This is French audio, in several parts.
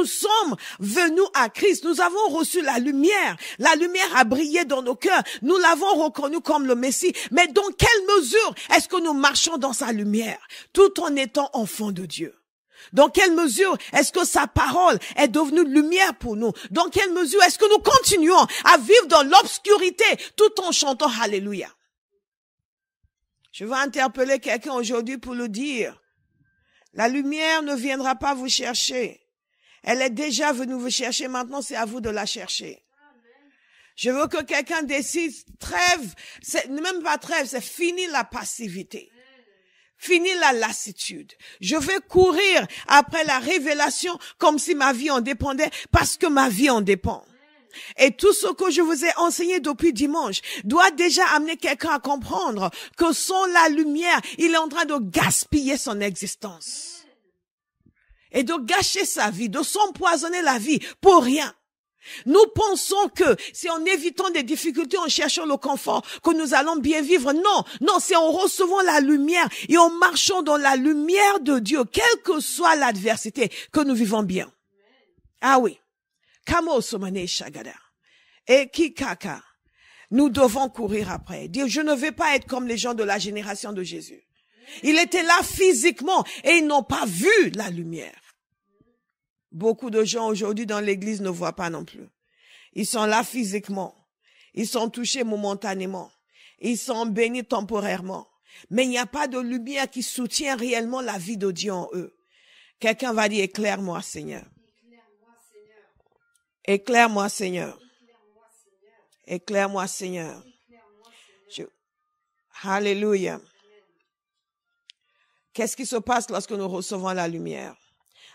sommes venus à Christ, nous avons reçu la lumière. La lumière a brillé dans nos cœurs. Nous l'avons reconnu comme le Messie. Mais dans quelle mesure est-ce que nous marchons dans sa lumière, tout en étant enfants de Dieu? Dans quelle mesure est-ce que sa parole est devenue lumière pour nous? Dans quelle mesure est-ce que nous continuons à vivre dans l'obscurité tout en chantant Alléluia? Je veux interpeller quelqu'un aujourd'hui pour le dire. La lumière ne viendra pas vous chercher. Elle est déjà venue vous chercher. Maintenant, c'est à vous de la chercher. Je veux que quelqu'un décide, trêve, c'est même pas trêve, c'est fini la passivité. Fini la lassitude. Je vais courir après la révélation comme si ma vie en dépendait, parce que ma vie en dépend. Et tout ce que je vous ai enseigné depuis dimanche doit déjà amener quelqu'un à comprendre que sans la lumière, il est en train de gaspiller son existence. Et de gâcher sa vie, de s'empoisonner la vie pour rien. Nous pensons que c'est en évitant des difficultés, en cherchant le confort, que nous allons bien vivre. Non, non, c'est en recevant la lumière et en marchant dans la lumière de Dieu, quelle que soit l'adversité, que nous vivons bien. Ah oui. Kamo somane shagada. Et kikaka. Nous devons courir après. Dire, je ne vais pas être comme les gens de la génération de Jésus. Il était là physiquement et ils n'ont pas vu la lumière. Beaucoup de gens aujourd'hui dans l'église ne voient pas non plus. Ils sont là physiquement. Ils sont touchés momentanément. Ils sont bénis temporairement. Mais il n'y a pas de lumière qui soutient réellement la vie de Dieu en eux. Quelqu'un va dire, éclaire-moi, Seigneur. Éclaire-moi, Seigneur. Éclaire-moi, Seigneur. Alléluia. Qu'est-ce qui se passe lorsque nous recevons la lumière?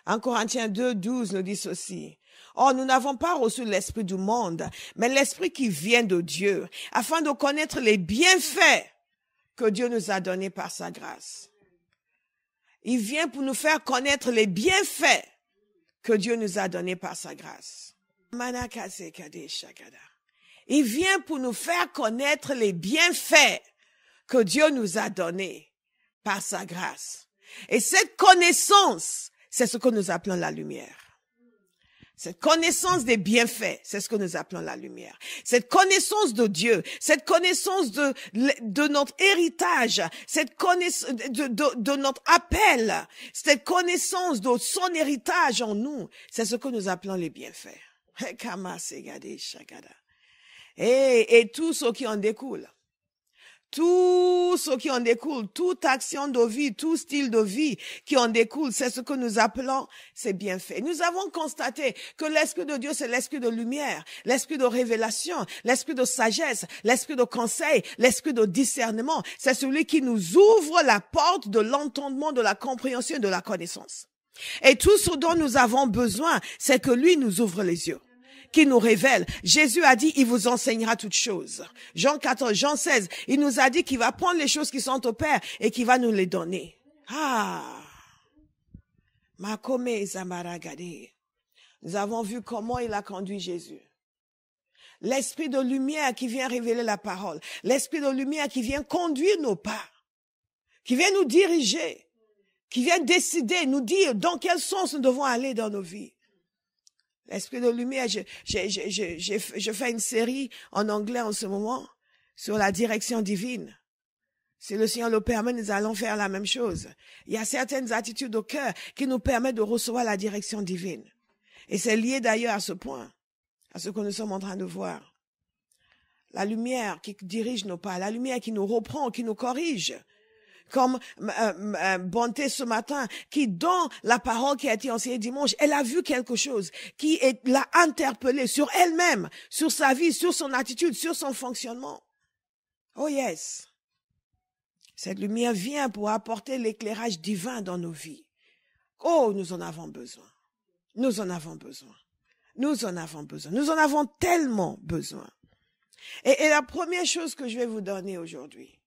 1 Corinthiens 2, 12 nous dit ceci. Oh, nous n'avons pas reçu l'esprit du monde, mais l'esprit qui vient de Dieu, afin de connaître les bienfaits que Dieu nous a donnés par sa grâce. Il vient pour nous faire connaître les bienfaits que Dieu nous a donnés par sa grâce. Il vient pour nous faire connaître les bienfaits que Dieu nous a donnés par sa grâce. Et cette connaissance, c'est ce que nous appelons la lumière. Cette connaissance des bienfaits, c'est ce que nous appelons la lumière. Cette connaissance de Dieu, cette connaissance de notre héritage, cette connaissance de notre appel, cette connaissance de son héritage en nous, c'est ce que nous appelons les bienfaits. Et tout ce qui en découle. Tout ce qui en découle, toute action de vie, tout style de vie qui en découle, c'est ce que nous appelons ces bienfaits. Nous avons constaté que l'Esprit de Dieu, c'est l'Esprit de lumière, l'Esprit de révélation, l'Esprit de sagesse, l'Esprit de conseil, l'Esprit de discernement. C'est celui qui nous ouvre la porte de l'entendement, de la compréhension et de la connaissance. Et tout ce dont nous avons besoin, c'est que lui nous ouvre les yeux, qui nous révèle. Jésus a dit, il vous enseignera toutes choses. Jean 14, Jean 16, il nous a dit qu'il va prendre les choses qui sont au Père et qu'il va nous les donner. Makome Zamaragade. Nous avons vu comment il a conduit Jésus. L'esprit de lumière qui vient révéler la parole. L'esprit de lumière qui vient conduire nos pas. Qui vient nous diriger. Qui vient décider, nous dire dans quel sens nous devons aller dans nos vies. L'esprit de lumière, je fais une série en anglais en ce moment sur la direction divine. Si le Seigneur le permet, nous allons faire la même chose. Il y a certaines attitudes au cœur qui nous permettent de recevoir la direction divine. Et c'est lié d'ailleurs à ce point, à ce que nous sommes en train de voir. La lumière qui dirige nos pas, la lumière qui nous reprend, qui nous corrige. Comme Bonté ce matin, qui dans la parole qui a été enseignée dimanche, elle a vu quelque chose qui l'a interpellée sur elle-même, sur sa vie, sur son attitude, sur son fonctionnement. Oh yes. Cette lumière vient pour apporter l'éclairage divin dans nos vies. Oh, nous en avons besoin. Nous en avons besoin. Nous en avons besoin. Nous en avons tellement besoin. Et la première chose que je vais vous donner aujourd'hui,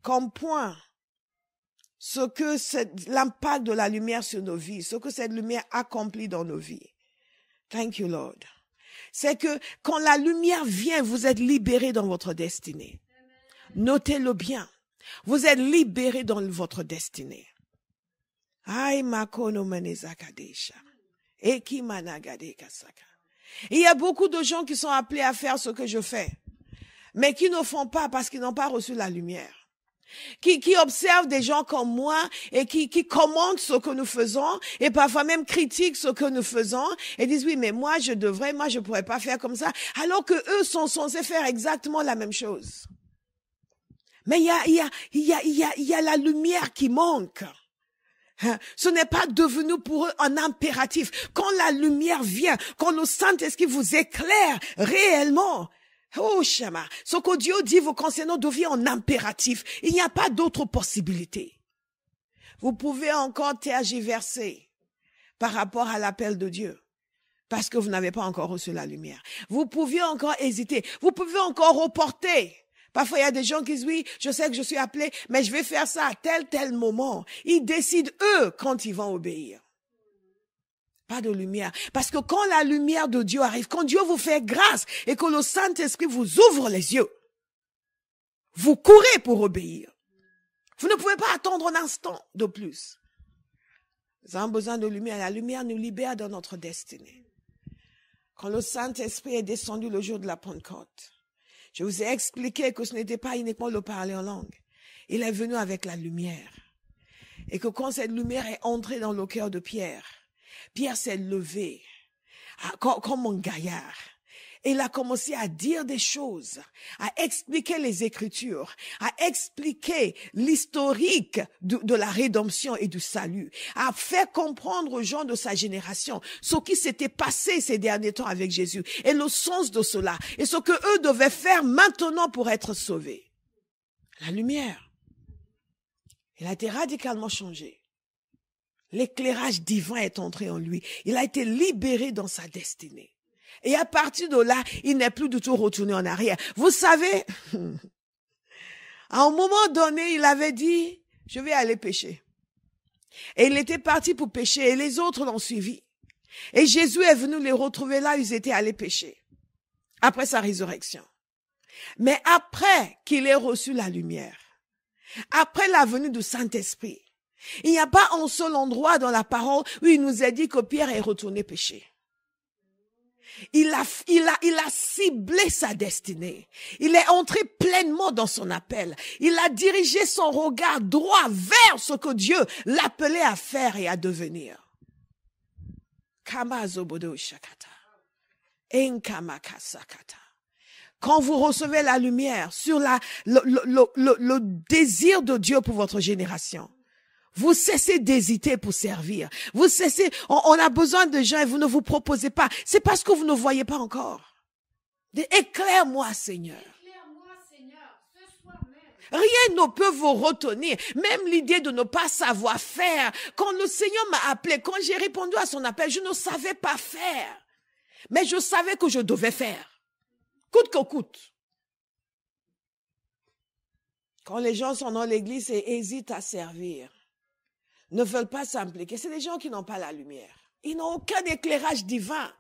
comme point, ce que c'est l'impact de la lumière sur nos vies, ce que cette lumière accomplit dans nos vies. Thank you, Lord. C'est que quand la lumière vient, vous êtes libérés dans votre destinée. Notez-le bien. Vous êtes libérés dans votre destinée. Aïe makono menezakadesha. Et qui managade kasaka. Il y a beaucoup de gens qui sont appelés à faire ce que je fais, mais qui ne font pas parce qu'ils n'ont pas reçu la lumière. Qui observent des gens comme moi et qui commentent ce que nous faisons et parfois même critiquent ce que nous faisons et disent oui mais moi je pourrais pas faire comme ça alors que eux sont censés faire exactement la même chose. Mais il y a la lumière qui manque. Ce n'est pas devenu pour eux un impératif. Quand la lumière vient, quand le Saint-Esprit vous éclaire réellement, oh, Shama, ce que Dieu dit vous concernant devient un impératif. Il n'y a pas d'autre possibilité. Vous pouvez encore tergiverser par rapport à l'appel de Dieu parce que vous n'avez pas encore reçu la lumière. Vous pouviez encore hésiter. Vous pouvez encore reporter. Parfois, il y a des gens qui disent, oui, je sais que je suis appelé, mais je vais faire ça à tel moment. Ils décident, eux, quand ils vont obéir. Pas de lumière. Parce que quand la lumière de Dieu arrive, quand Dieu vous fait grâce et que le Saint-Esprit vous ouvre les yeux, vous courez pour obéir. Vous ne pouvez pas attendre un instant de plus. Nous avons besoin de lumière. La lumière nous libère de notre destinée. Quand le Saint-Esprit est descendu le jour de la Pentecôte, je vous ai expliqué que ce n'était pas uniquement le parler en langue. Il est venu avec la lumière. Et que quand cette lumière est entrée dans le cœur de Pierre, Pierre s'est levé comme un gaillard. Et il a commencé à dire des choses, à expliquer les Écritures, à expliquer l'historique de la rédemption et du salut, à faire comprendre aux gens de sa génération ce qui s'était passé ces derniers temps avec Jésus et le sens de cela et ce que eux devaient faire maintenant pour être sauvés. La lumière, elle a été radicalement changée. L'éclairage divin est entré en lui. Il a été libéré dans sa destinée. Et à partir de là, il n'est plus du tout retourné en arrière. Vous savez, à un moment donné, il avait dit, je vais aller pêcher. Et il était parti pour pêcher et les autres l'ont suivi. Et Jésus est venu les retrouver là où ils étaient allés pêcher. Après sa résurrection. Mais après qu'il ait reçu la lumière, après la venue du Saint-Esprit, il n'y a pas un seul endroit dans la parole où il nous a dit que Pierre est retourné pêcher. Il a ciblé sa destinée. Il est entré pleinement dans son appel. Il a dirigé son regard droit vers ce que Dieu l'appelait à faire et à devenir. Quand vous recevez la lumière sur le désir de Dieu pour votre génération, vous cessez d'hésiter pour servir. Vous cessez, on a besoin de gens et vous ne vous proposez pas. C'est parce que vous ne voyez pas encore. Éclaire-moi, Seigneur. Rien ne peut vous retenir. Même l'idée de ne pas savoir faire. Quand le Seigneur m'a appelé, quand j'ai répondu à son appel, je ne savais pas faire. Mais je savais que je devais faire. Coûte que coûte. Quand les gens sont dans l'église et hésitent à servir, ne veulent pas s'impliquer, c'est des gens qui n'ont pas la lumière. Ils n'ont aucun éclairage divin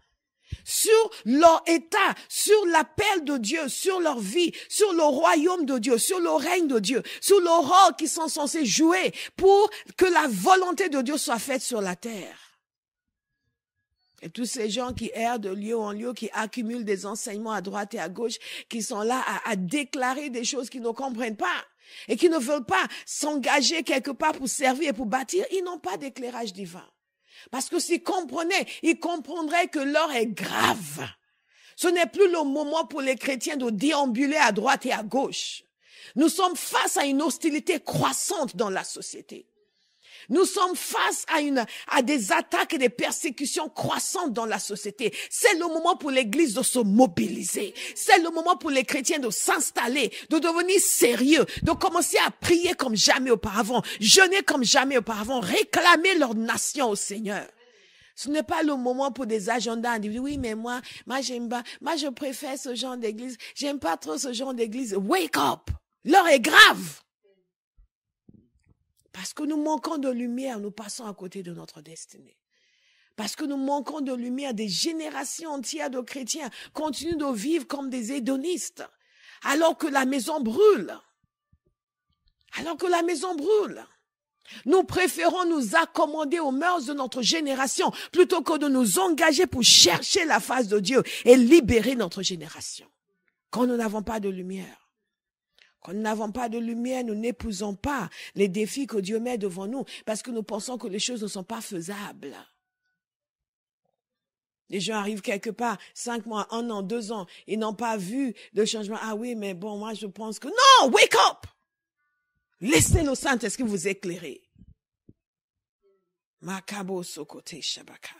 sur leur état, sur l'appel de Dieu, sur leur vie, sur le royaume de Dieu, sur le règne de Dieu, sur le rôle qu'ils sont censés jouer pour que la volonté de Dieu soit faite sur la terre. Et tous ces gens qui errent de lieu en lieu, qui accumulent des enseignements à droite et à gauche, qui sont là à déclarer des choses qu'ils ne comprennent pas et qui ne veulent pas s'engager quelque part pour servir et pour bâtir, ils n'ont pas d'éclairage divin. Parce que s'ils comprenaient, ils comprendraient que l'heure est grave. Ce n'est plus le moment pour les chrétiens de déambuler à droite et à gauche. Nous sommes face à une hostilité croissante dans la société. Nous sommes face à des attaques et des persécutions croissantes dans la société. C'est le moment pour l'Église de se mobiliser. C'est le moment pour les chrétiens de s'installer, de devenir sérieux, de commencer à prier comme jamais auparavant, jeûner comme jamais auparavant, réclamer leur nation au Seigneur. Ce n'est pas le moment pour des agendas individuels. Oui, mais moi j'aime pas, moi je préfère ce genre d'église. J'aime pas trop ce genre d'église. Wake up! L'heure est grave. Parce que nous manquons de lumière, nous passons à côté de notre destinée. Parce que nous manquons de lumière, des générations entières de chrétiens continuent de vivre comme des hédonistes, alors que la maison brûle. Alors que la maison brûle. Nous préférons nous accommoder aux mœurs de notre génération plutôt que de nous engager pour chercher la face de Dieu et libérer notre génération. Quand nous n'avons pas de lumière, nous n'épousons pas les défis que Dieu met devant nous parce que nous pensons que les choses ne sont pas faisables. Les gens arrivent quelque part, 5 mois, 1 an, 2 ans, ils n'ont pas vu de changement. Ah oui, mais bon, moi je pense que... Non, wake up! Laissez le Saint-Esprit vous éclairer. Makabo sokote shabaka.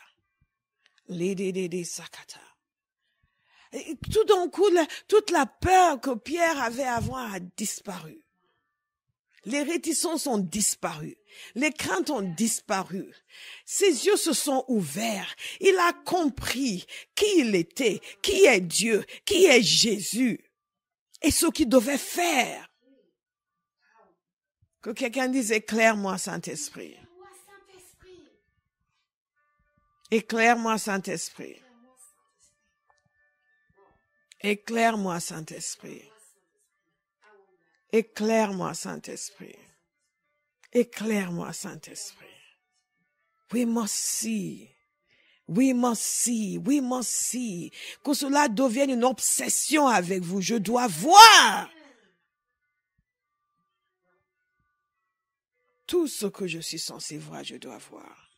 Lidididi sakata. Et tout d'un coup, toute la peur que Pierre avait avant a disparu. Les réticences ont disparu. Les craintes ont disparu. Ses yeux se sont ouverts. Il a compris qui il était, qui est Dieu, qui est Jésus et ce qu'il devait faire. Que quelqu'un dise, éclaire-moi, Saint-Esprit. Éclaire-moi, Saint-Esprit. Éclaire-moi, Saint-Esprit. Éclaire-moi, Saint-Esprit. Éclaire-moi, Saint-Esprit. We must see. We must see. We must see. Que cela devienne une obsession avec vous. Je dois voir. Tout ce que je suis censé voir, je dois voir.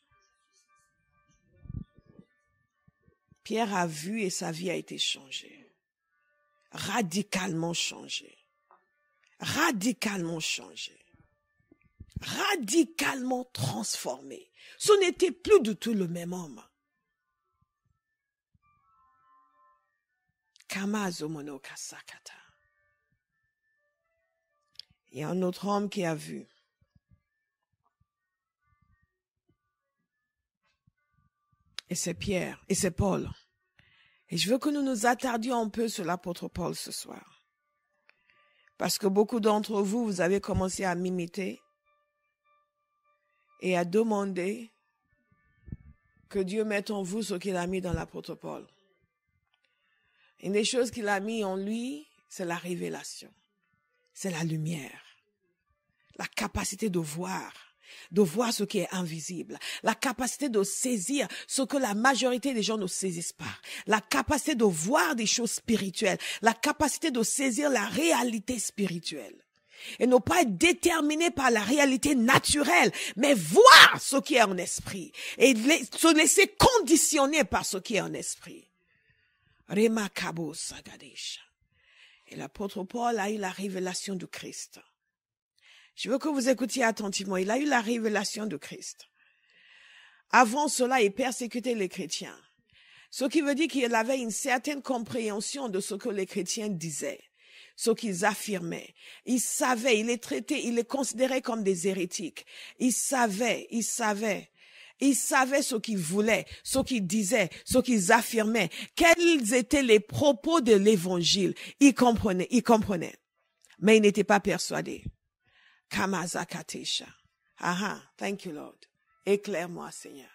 Pierre a vu et sa vie a été changée. Radicalement changée. Radicalement changé, radicalement transformé. Ce n'était plus du tout le même homme. Kamazomono kasakata. Il y a un autre homme qui a vu. Et c'est Pierre, et c'est Paul. Et je veux que nous nous attardions un peu sur l'apôtre Paul ce soir. Parce que beaucoup d'entre vous, vous avez commencé à m'imiter et à demander que Dieu mette en vous ce qu'il a mis dans l'apôtre Paul. Une des choses qu'il a mis en lui, c'est la révélation, c'est la lumière, la capacité de voir ce qui est invisible, la capacité de saisir ce que la majorité des gens ne saisissent pas, la capacité de voir des choses spirituelles, la capacité de saisir la réalité spirituelle. Et ne pas être déterminé par la réalité naturelle, mais voir ce qui est en esprit et se laisser conditionner par ce qui est en esprit. Remakabo Sagadesha. Et l'apôtre Paul a eu la révélation du Christ. Je veux que vous écoutiez attentivement. Il a eu la révélation de Christ. Avant cela, il persécutait les chrétiens. Ce qui veut dire qu'il avait une certaine compréhension de ce que les chrétiens disaient, ce qu'ils affirmaient. Il savait, il les considérait comme des hérétiques. Il savait ce qu'ils voulaient, ce qu'ils disaient, ce qu'ils affirmaient, quels étaient les propos de l'évangile. Il comprenait. Mais il n'était pas persuadé. Kamazakatesha. Thank you, Lord. Éclaire-moi, Seigneur.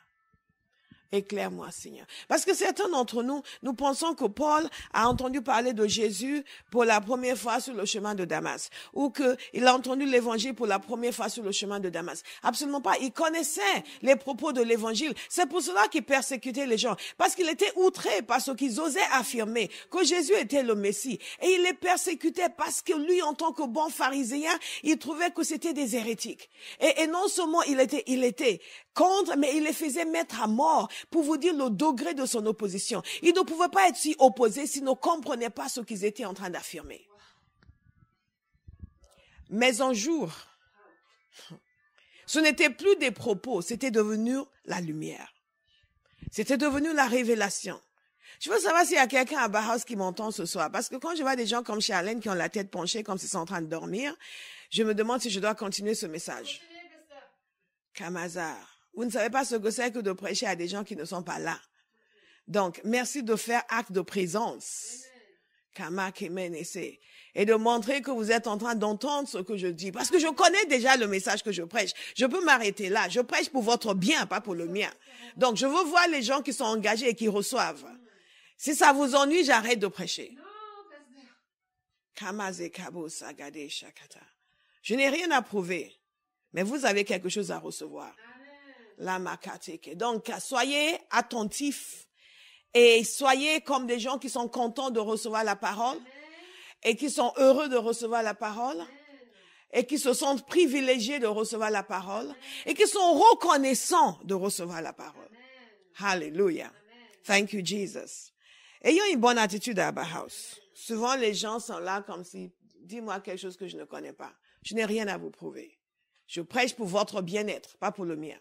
Éclaire-moi, Seigneur. Parce que certains d'entre nous, nous pensons que Paul a entendu parler de Jésus pour la première fois sur le chemin de Damas, ou qu'il a entendu l'évangile pour la première fois sur le chemin de Damas. Absolument pas. Il connaissait les propos de l'évangile. C'est pour cela qu'il persécutait les gens. Parce qu'il était outré par ce qu'ils osaient affirmer, que Jésus était le Messie. Et il les persécutait parce que lui, en tant que bon pharisien, il trouvait que c'était des hérétiques. Et non seulement il était contre, mais il les faisait mettre à mort pour vous dire le degré de son opposition. Il ne pouvait pas être si opposé s'il ne comprenait pas ce qu'ils étaient en train d'affirmer. Mais un jour, ce n'était plus des propos, c'était devenu la lumière. C'était devenu la révélation. Je veux savoir s'il y a quelqu'un à Bauhaus qui m'entend ce soir. Parce que quand je vois des gens comme Charlène qui ont la tête penchée comme s'ils sont en train de dormir, je me demande si je dois continuer ce message. Kamazar. Vous ne savez pas ce que c'est que de prêcher à des gens qui ne sont pas là. Donc, merci de faire acte de présence. Et de montrer que vous êtes en train d'entendre ce que je dis. Parce que je connais déjà le message que je prêche. Je peux m'arrêter là. Je prêche pour votre bien, pas pour le mien. Donc, je veux voir les gens qui sont engagés et qui reçoivent. Si ça vous ennuie, j'arrête de prêcher. Je n'ai rien à prouver. Mais vous avez quelque chose à recevoir. La makateke. Donc, soyez attentifs et soyez comme des gens qui sont contents de recevoir la parole et qui sont heureux de recevoir la parole et qui se sentent privilégiés de recevoir la parole et qui sont reconnaissants de recevoir la parole. Hallelujah. Thank you, Jesus. Ayons une bonne attitude à Abba House. Souvent, les gens sont là comme si, dis-moi quelque chose que je ne connais pas. Je n'ai rien à vous prouver. Je prêche pour votre bien-être, pas pour le mien.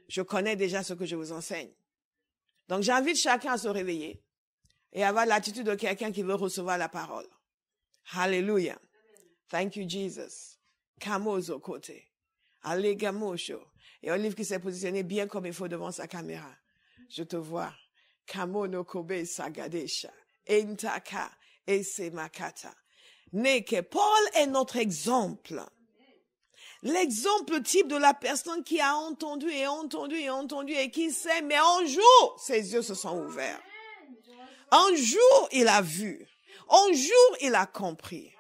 Je connais déjà ce que je vous enseigne. Donc, j'invite chacun à se réveiller et avoir l'attitude de quelqu'un qui veut recevoir la parole. Hallelujah. Thank you, Jesus. Kamozo côté. Allegamosho. Et Olive qui s'est positionné bien comme il faut devant sa caméra. Je te vois. Kamono kobe sagadesha. Entaka ese makata. Neke. Paul est notre exemple. L'exemple type de la personne qui a entendu et qui sait, mais un jour, ses yeux se sont ouverts. Un jour, il a vu. Un jour, il a compris.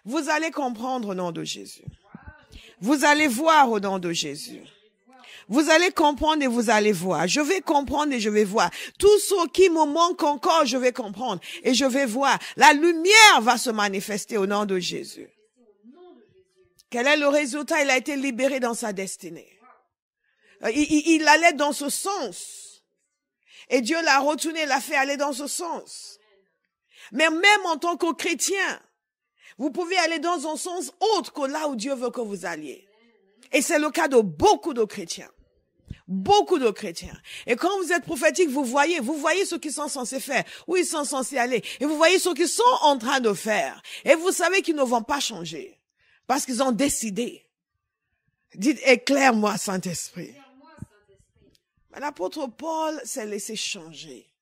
Vous allez comprendre au nom de Jésus. Vous allez voir au nom de Jésus. Vous allez comprendre et vous allez voir. Je vais comprendre et je vais voir. Tout ce qui me manque encore, je vais comprendre et je vais voir. La lumière va se manifester au nom de Jésus. Quel est le résultat? Il a été libéré dans sa destinée. Il allait dans ce sens. Et Dieu l'a retourné, l'a fait aller dans ce sens. Mais même en tant que chrétien, vous pouvez aller dans un sens autre que là où Dieu veut que vous alliez. Et c'est le cas de beaucoup de chrétiens. Beaucoup de chrétiens. Et quand vous êtes prophétique, vous voyez ce qu'ils sont censés faire, où ils sont censés aller. Et vous voyez ce qu'ils sont en train de faire. Et vous savez qu'ils ne vont pas changer. Parce qu'ils ont décidé. Dites, éclaire-moi, Saint-Esprit. Mais l'apôtre Paul s'est laissé changer.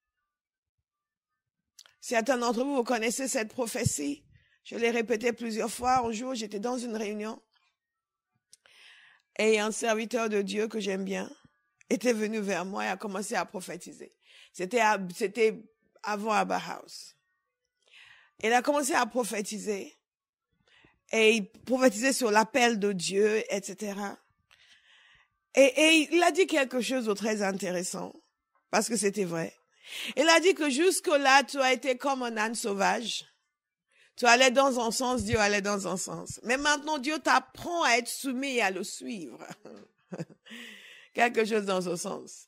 Certains d'entre vous, vous connaissez cette prophétie. Je l'ai répétée plusieurs fois. Un jour, j'étais dans une réunion. Et un serviteur de Dieu que j'aime bien était venu vers moi et a commencé à prophétiser. C'était avant Abba House. Il a commencé à prophétiser. Et il prophétisait sur l'appel de Dieu, etc. Et il a dit quelque chose de très intéressant, parce que c'était vrai. Il a dit que jusque-là, tu as été comme un âne sauvage. Tu allais dans un sens, Dieu allait dans un sens. Mais maintenant, Dieu t'apprend à être soumis et à le suivre. Quelque chose dans ce sens.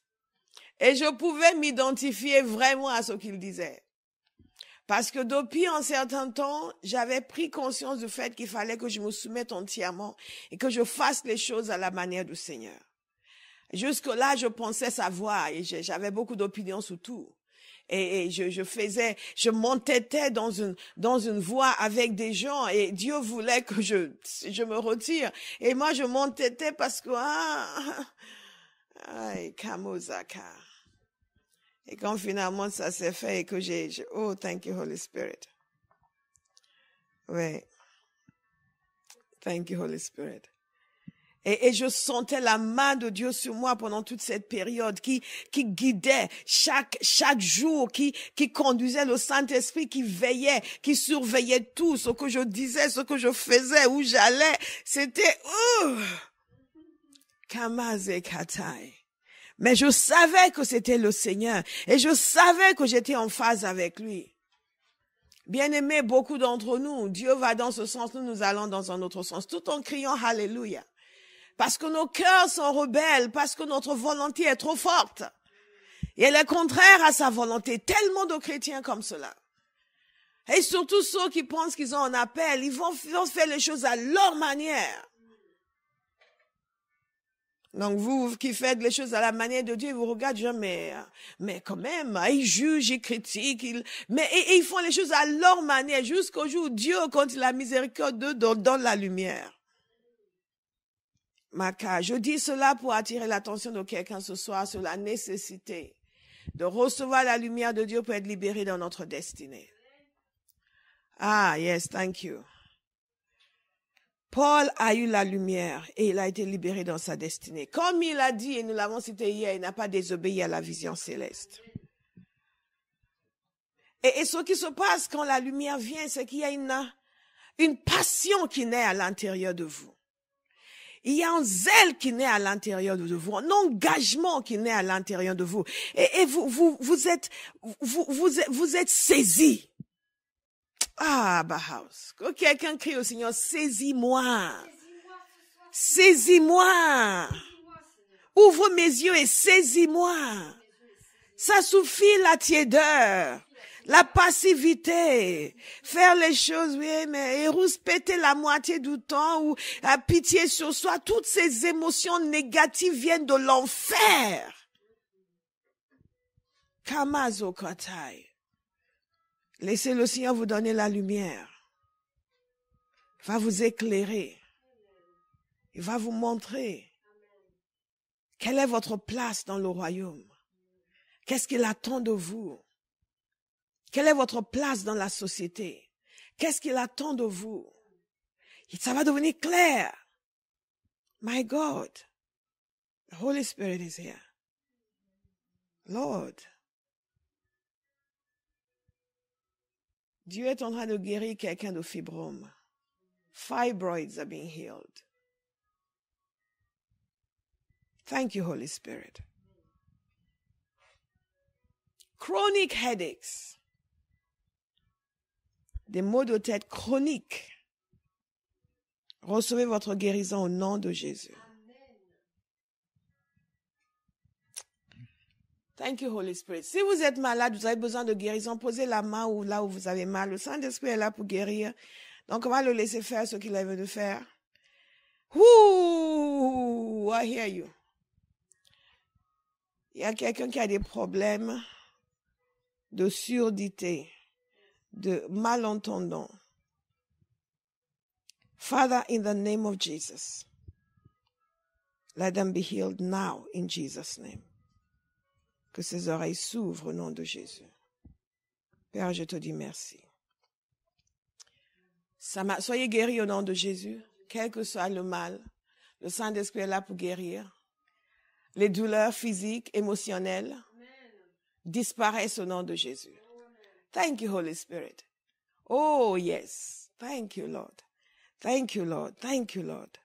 Et je pouvais m'identifier vraiment à ce qu'il disait. Parce que depuis un certain temps, j'avais pris conscience du fait qu'il fallait que je me soumette entièrement et que je fasse les choses à la manière du Seigneur. Jusque-là, je pensais savoir et j'avais beaucoup d'opinions sur tout. Et je m'entêtais dans une voie avec des gens et Dieu voulait que je me retire. Et moi, je m'entêtais parce que, Kamozaka. Et quand finalement ça s'est fait et que oh, thank you, Holy Spirit. Oui. Thank you, Holy Spirit. Et je sentais la main de Dieu sur moi pendant toute cette période qui guidait chaque jour, qui conduisait le Saint-Esprit, qui veillait, qui surveillait tout, ce que je disais, ce que je faisais, où j'allais. C'était, Kamaze Katai. Mais je savais que c'était le Seigneur et je savais que j'étais en phase avec lui. Bien-aimés, beaucoup d'entre nous, Dieu va dans ce sens, nous allons dans un autre sens, tout en criant Alléluia. Parce que nos cœurs sont rebelles, parce que notre volonté est trop forte. Et elle est contraire à sa volonté. Tellement de chrétiens comme cela. Et surtout ceux qui pensent qu'ils ont un appel, ils vont faire les choses à leur manière. Donc vous qui faites les choses à la manière de Dieu, ils vous regardent jamais, mais quand même, ils jugent, ils critiquent, mais ils font les choses à leur manière jusqu'au jour où Dieu, quand il a miséricorde d'eux, donne la lumière. Maka, je dis cela pour attirer l'attention de quelqu'un ce soir sur la nécessité de recevoir la lumière de Dieu pour être libéré dans notre destinée. Ah, yes, thank you. Paul a eu la lumière et il a été libéré dans sa destinée. Comme il a dit, et nous l'avons cité hier, il n'a pas désobéi à la vision céleste. Et ce qui se passe quand la lumière vient, c'est qu'il y a une passion qui naît à l'intérieur de vous. Il y a un zèle qui naît à l'intérieur de vous, un engagement qui naît à l'intérieur de vous. Et vous êtes saisis. Ah, Bahaus. Que quelqu'un crie au Seigneur, saisis-moi. Saisis-moi. Ouvre mes yeux et saisis-moi. Ça suffit la tiédeur. La passivité, faire les choses, oui, mais rouspéter la moitié du temps ou à pitié sur soi, toutes ces émotions négatives viennent de l'enfer. Kamazo Katai. Laissez le Seigneur vous donner la lumière. Il va vous éclairer. Il va vous montrer quelle est votre place dans le royaume. Qu'est-ce qu'il attend de vous? Quelle est votre place dans la société? Qu'est-ce qu'il attend de vous? Ça va devenir clair. My God, the Holy Spirit is here. Lord, Dieu est en train de guérir quelqu'un de fibrome. Fibroids are being healed. Thank you, Holy Spirit. Chronic headaches. Des maux de tête chroniques. Recevez votre guérison au nom de Jésus. Thank you, Holy Spirit. Si vous êtes malade, vous avez besoin de guérison, posez la main ou là où vous avez mal. Le Saint-Esprit est là pour guérir. Donc, on va le laisser faire ce qu'il a veut de faire. Ouh, I hear you. Il y a quelqu'un qui a des problèmes de surdité, de malentendant. Father, in the name of Jesus, let them be healed now in Jesus' name. Que ses oreilles s'ouvrent au nom de Jésus. Père, je te dis merci. Soyez guéris au nom de Jésus, quel que soit le mal. Le Saint-Esprit est là pour guérir. Les douleurs physiques, émotionnelles, disparaissent au nom de Jésus. Thank you, Holy Spirit. Oh, yes. Thank you, Lord. Thank you, Lord. Thank you, Lord.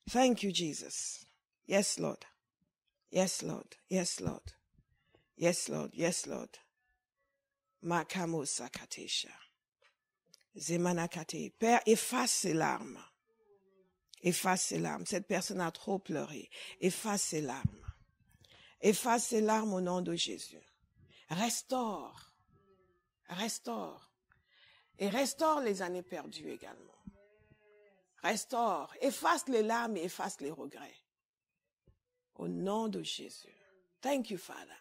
Thank you, Jesus. Yes, Lord. Yes, Lord. Yes, Lord. Yes, Lord. Yes, Lord. Makamo sakatesha. Zemanakate. Père, efface ses larmes. Efface ses larmes. Cette personne a trop pleuré. Efface ses larmes. Efface ses larmes au nom de Jésus. Restaure. Restaure. Et restaure les années perdues également. Restaure. Efface les larmes et efface les regrets. Au nom de Jésus. Thank you, Father.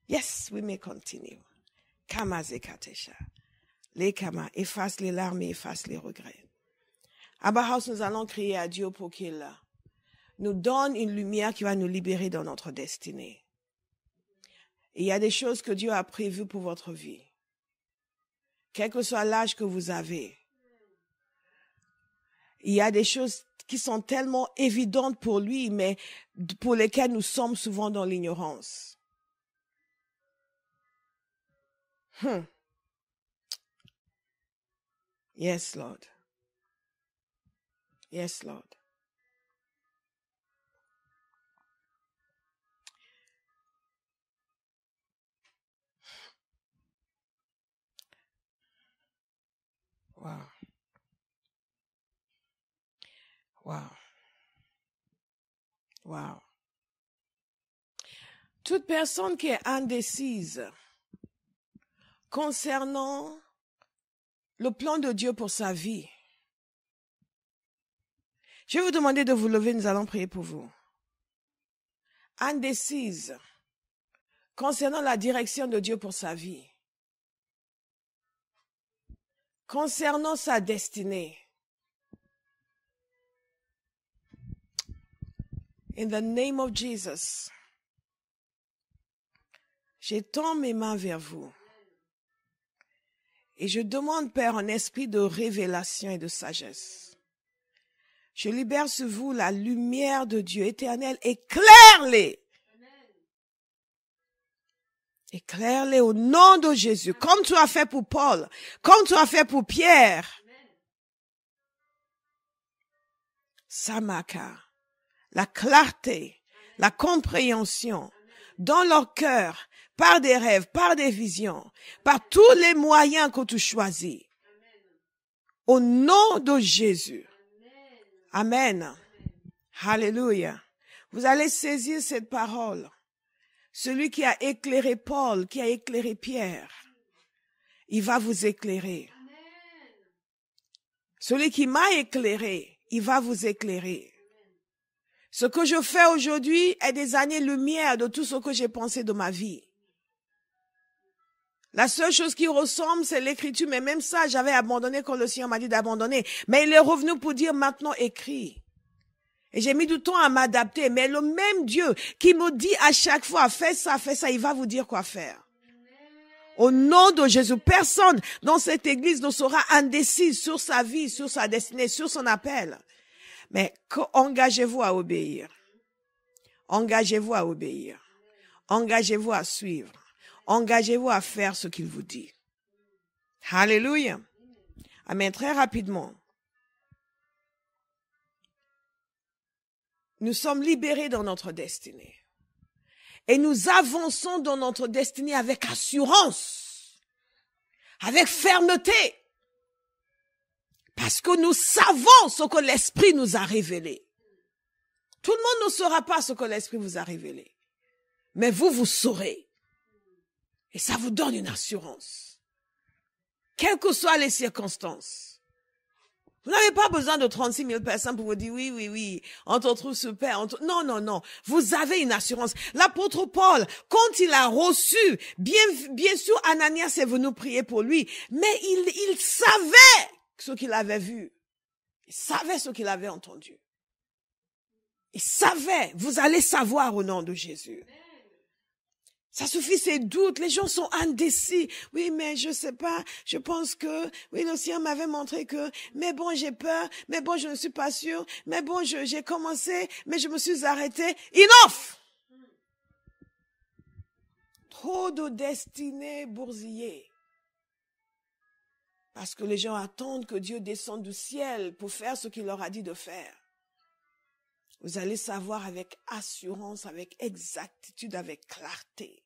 Yes, we may continue. Kama zekatesha. Les kama. Efface les larmes et efface les regrets. À Bahaus, nous allons crier à Dieu pour qu'il nous donne une lumière qui va nous libérer dans notre destinée. Et il y a des choses que Dieu a prévues pour votre vie. Quel que soit l'âge que vous avez. Il y a des choses qui sont tellement évidentes pour lui, mais pour lesquelles nous sommes souvent dans l'ignorance. Yes, Lord. Yes, Lord. Wow. Wow. Wow. Toute personne qui est indécise concernant le plan de Dieu pour sa vie, je vais vous demander de vous lever, nous allons prier pour vous. Indécise concernant la direction de Dieu pour sa vie, concernant sa destinée. In the name of Jesus, j'étends mes mains vers vous. Et je demande, Père, un esprit de révélation et de sagesse. Je libère sur vous la lumière de Dieu éternel. Éclaire-les. Éclaire-les au nom de Jésus, comme tu as fait pour Paul, comme tu as fait pour Pierre. Samaka, la clarté, la compréhension dans leur cœur, par des rêves, par des visions, par tous les moyens que tu choisis. Au nom de Jésus. Amen. Alléluia. Vous allez saisir cette parole. Celui qui a éclairé Paul, qui a éclairé Pierre, il va vous éclairer. Celui qui m'a éclairé, il va vous éclairer. Ce que je fais aujourd'hui est des années-lumière de tout ce que j'ai pensé de ma vie. La seule chose qui ressemble, c'est l'écriture, mais même ça, j'avais abandonné quand le Seigneur m'a dit d'abandonner. Mais il est revenu pour dire maintenant écris. Et j'ai mis du temps à m'adapter, mais le même Dieu qui me dit à chaque fois, fais ça, il va vous dire quoi faire. Au nom de Jésus, personne dans cette église ne sera indécis sur sa vie, sur sa destinée, sur son appel. Mais engagez-vous à obéir. Engagez-vous à obéir. Engagez-vous à suivre. Engagez-vous à faire ce qu'il vous dit. Alléluia. Amen. Très rapidement. Nous sommes libérés dans notre destinée. Et nous avançons dans notre destinée avec assurance, avec fermeté. Parce que nous savons ce que l'Esprit nous a révélé. Tout le monde ne saura pas ce que l'Esprit vous a révélé. Mais vous saurez. Et ça vous donne une assurance. Quelles que soient les circonstances. Vous n'avez pas besoin de 36 000 personnes pour vous dire oui, on te trouve super. Non. Vous avez une assurance. L'apôtre Paul, quand il a reçu, bien sûr, Ananias est venu prier pour lui, mais il savait ce qu'il avait vu. Il savait ce qu'il avait entendu. Il savait. Vous allez savoir au nom de Jésus. Ça suffit ces doutes, les gens sont indécis. Oui, mais je sais pas, je pense que, oui, le Seigneur m'avait montré que, mais bon, j'ai peur, mais bon, je ne suis pas sûre, mais bon, j'ai commencé, mais je me suis arrêtée. Enough! Trop de destinées bousillées. Parce que les gens attendent que Dieu descende du ciel pour faire ce qu'il leur a dit de faire. Vous allez savoir avec assurance, avec exactitude, avec clarté.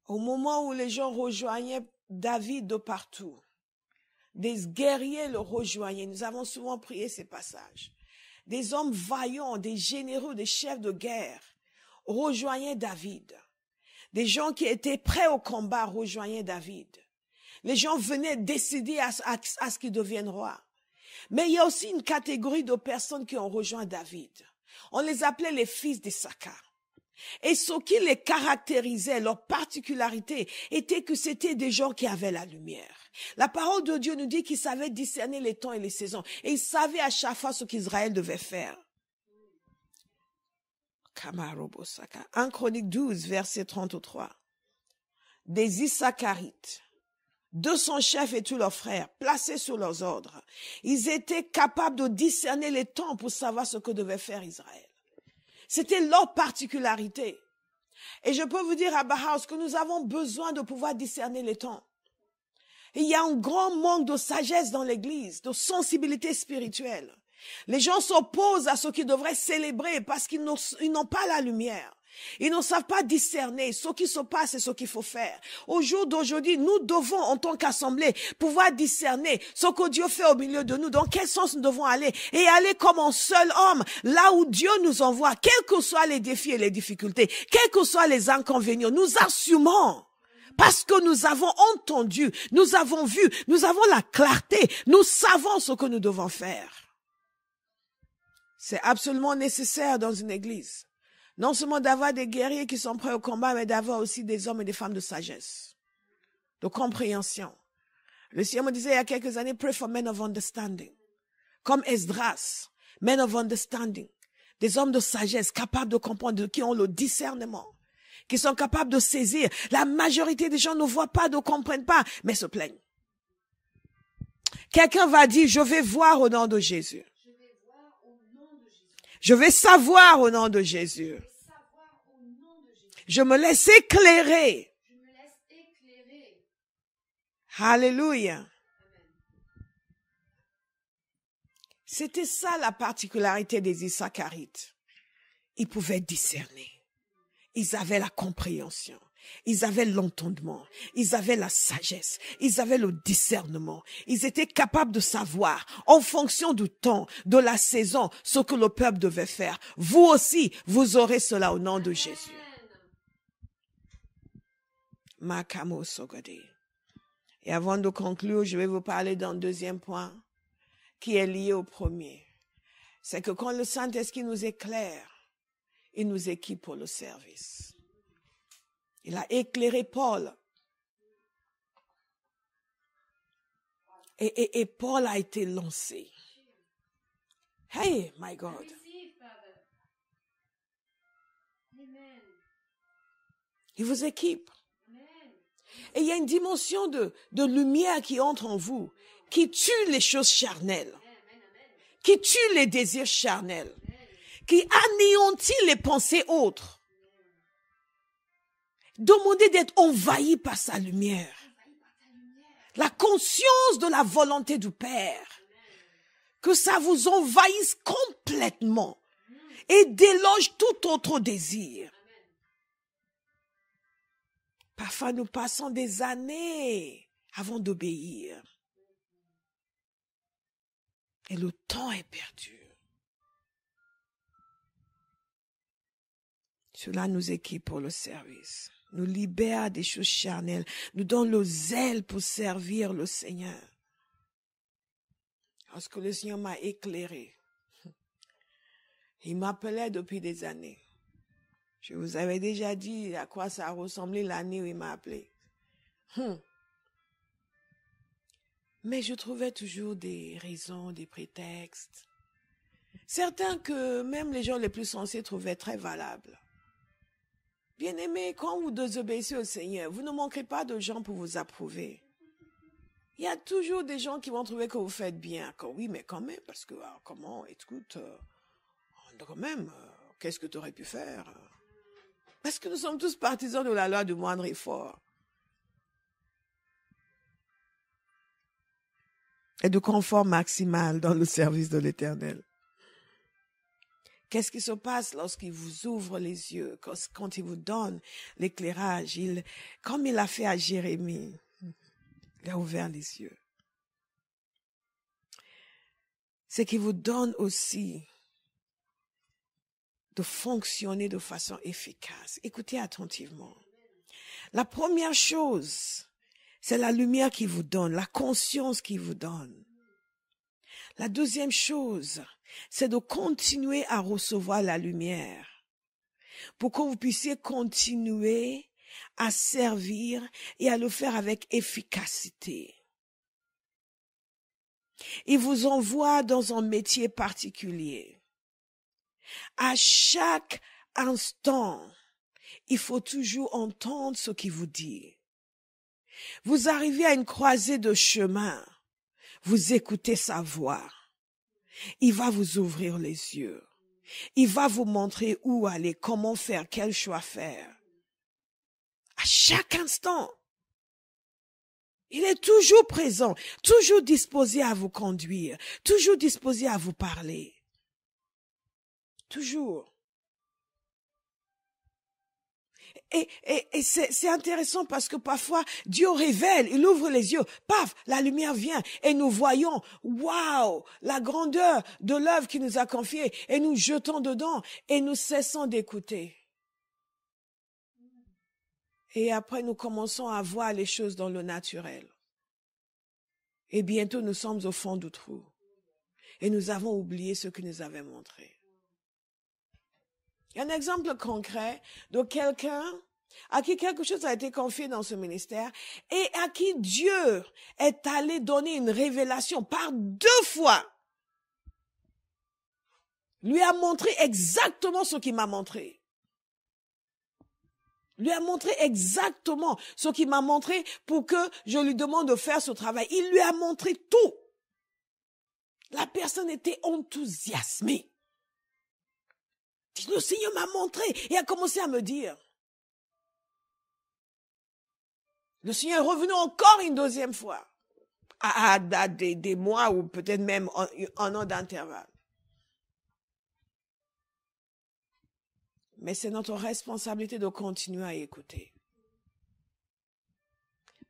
Au moment où les gens rejoignaient David de partout, des guerriers le rejoignaient. Nous avons souvent prié ces passages. Des hommes vaillants, des généraux, des chefs de guerre rejoignaient David. Des gens qui étaient prêts au combat rejoignaient David. Les gens venaient décider à ce qu'il devienne roi. Mais il y a aussi une catégorie de personnes qui ont rejoint David. On les appelait les fils d'Issachar. Et ce qui les caractérisait, leur particularité, était que c'était des gens qui avaient la lumière. La parole de Dieu nous dit qu'ils savaient discerner les temps et les saisons. Et ils savaient à chaque fois ce qu'Israël devait faire. 1 Chronique 12, verset 33. Des Issacharites, 200 chefs et tous leurs frères, placés sous leurs ordres. Ils étaient capables de discerner les temps pour savoir ce que devait faire Israël. C'était leur particularité. Et je peux vous dire à Bauhaus que nous avons besoin de pouvoir discerner les temps. Il y a un grand manque de sagesse dans l'Église, de sensibilité spirituelle. Les gens s'opposent à ce qu'ils devraient célébrer parce qu'ils n'ont pas la lumière. Ils ne savent pas discerner ce qui se passe et ce qu'il faut faire. Au jour d'aujourd'hui, nous devons, en tant qu'assemblée, pouvoir discerner ce que Dieu fait au milieu de nous, dans quel sens nous devons aller, et aller comme un seul homme, là où Dieu nous envoie, quels que soient les défis et les difficultés, quels que soient les inconvénients, nous assumons. Parce que nous avons entendu, nous avons vu, nous avons la clarté, nous savons ce que nous devons faire. C'est absolument nécessaire dans une église. Non seulement d'avoir des guerriers qui sont prêts au combat, mais d'avoir aussi des hommes et des femmes de sagesse, de compréhension. Le Seigneur me disait il y a quelques années, pray for men of understanding. Comme Esdras, men of understanding. Des hommes de sagesse, capables de comprendre, qui ont le discernement, qui sont capables de saisir. La majorité des gens ne voient pas, ne comprennent pas, mais se plaignent. Quelqu'un va dire, je vais voir au nom de Jésus. Je vais savoir au nom de Jésus. Je me laisse éclairer. Alléluia. C'était ça la particularité des Issacharites. Ils pouvaient discerner. Ils avaient la compréhension. Ils avaient l'entendement. Ils avaient la sagesse. Ils avaient le discernement. Ils étaient capables de savoir, en fonction du temps, de la saison, ce que le peuple devait faire. Vous aussi, vous aurez cela au nom de Jésus. Makamo Sogode. Et avant de conclure, je vais vous parler d'un deuxième point qui est lié au premier. C'est que quand le Saint-Esprit nous éclaire, il nous équipe pour le service. Il a éclairé Paul. Et Paul a été lancé. Hey, my God. Il vous équipe. Et il y a une dimension de lumière qui entre en vous, qui tue les choses charnelles, qui tue les désirs charnels, qui anéantit les pensées autres. Demandez d'être envahi par sa lumière. La conscience de la volonté du Père. Que ça vous envahisse complètement et déloge tout autre désir. Parfois, nous passons des années avant d'obéir. Et le temps est perdu. Cela nous équipe pour le service. Nous libère des choses charnelles. Nous donne le zèle pour servir le Seigneur. Lorsque le Seigneur m'a éclairé, il m'appelait depuis des années. Je vous avais déjà dit à quoi ça ressemblait l'année où il m'a appelé. Mais je trouvais toujours des raisons, des prétextes. Certains que même les gens les plus sensés trouvaient très valables. Bien-aimés, quand vous désobéissez au Seigneur, vous ne manquerez pas de gens pour vous approuver. Il y a toujours des gens qui vont trouver que vous faites bien. Oui, mais quand même, parce que, comment, écoute, quand même, qu'est-ce que tu aurais pu faire? Parce que nous sommes tous partisans de la loi du moindre effort. Et de confort maximal dans le service de l'Éternel. Qu'est-ce qui se passe lorsqu'il vous ouvre les yeux, quand il vous donne l'éclairage, comme il a fait à Jérémie, il a ouvert les yeux. C'est qu'il vous donne aussi de fonctionner de façon efficace. Écoutez attentivement. La première chose, c'est la lumière qu'il vous donne, la conscience qu'il vous donne. La deuxième chose, c'est de continuer à recevoir la lumière pour que vous puissiez continuer à servir et à le faire avec efficacité. Il vous envoie dans un métier particulier. À chaque instant, il faut toujours entendre ce qu'il vous dit. Vous arrivez à une croisée de chemin, vous écoutez sa voix. Il va vous ouvrir les yeux. Il va vous montrer où aller, comment faire, quel choix faire. À chaque instant, il est toujours présent, toujours disposé à vous conduire, toujours disposé à vous parler. Toujours. Et c'est intéressant parce que parfois, Dieu révèle, il ouvre les yeux, paf, la lumière vient et nous voyons, waouh, la grandeur de l'œuvre qu'il nous a confiée et nous jetons dedans et nous cessons d'écouter. Et après, nous commençons à voir les choses dans le naturel. Et bientôt, nous sommes au fond du trou. Et nous avons oublié ce qu'il nous avait montré. Il y a un exemple concret de quelqu'un à qui quelque chose a été confié dans ce ministère et à qui Dieu est allé donner une révélation par 2 fois. Lui a montré exactement ce qu'il m'a montré. Lui a montré exactement ce qu'il m'a montré pour que je lui demande de faire ce travail. Il lui a montré tout. La personne était enthousiasmée. Le Seigneur m'a montré et a commencé à me dire. Le Seigneur est revenu encore une 2e fois. à des mois ou peut-être même un an d'intervalle. Mais c'est notre responsabilité de continuer à écouter.